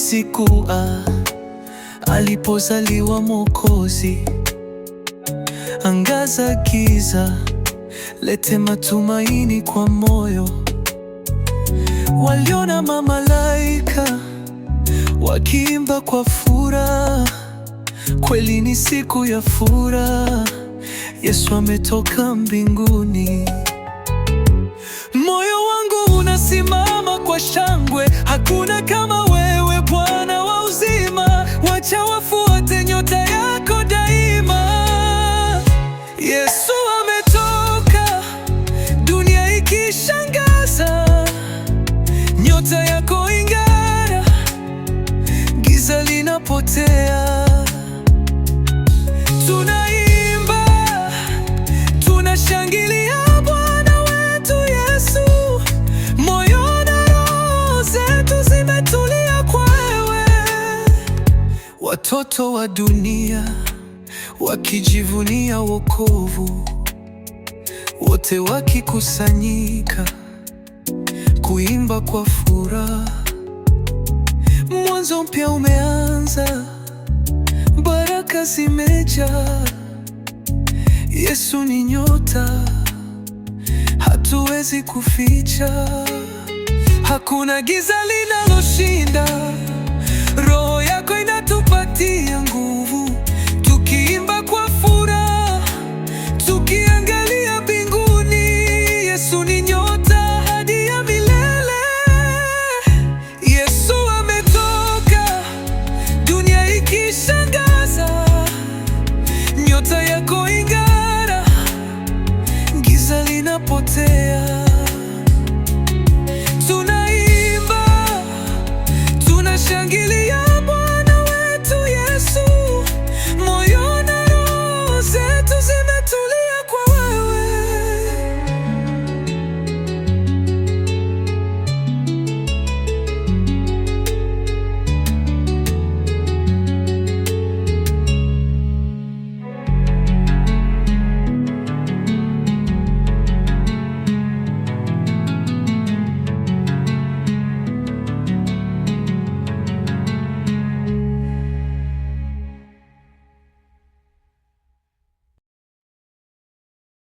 siku alipozaliwa Mwokozi. Angaza giza, lete matumaini kwa moyo. Waliona mamalaika wakiimba kwa furaha. Kweli ni siku ya furaha, Yesu ametoka mbinguni. Moyo wangu unasimama kwa shangwe, hakuna kama wewe Bwana wa uzima. Wacha wafuate nyota yako daima. Yesu ametoka, dunia ikishangaza. Nyota yako ing'ara, giza linapotea. Tunaimba, tunashangilia Bwana wetu Yesu. Moyo na roho zetu zimetulia kwa wewe. Watoto wa dunia wakijivunia wokovu, wote wakikusanyika kuimba kwa furaha. Mwanzo mpya umeanza, baraka zimejaa. Yesu ni nyota, hatuwezi kuficha. Hakuna giza linaloshinda, Roho yako inatupatia nguvu. Tukiimba kwa furaha, tukiangalia mbinguni. Yesu ni nyota hadi ya milele. Yesu ametoka, dunia ikishangaza. Nyota yako ing'ara, giza linapotea. Tunaimba, tunashangilia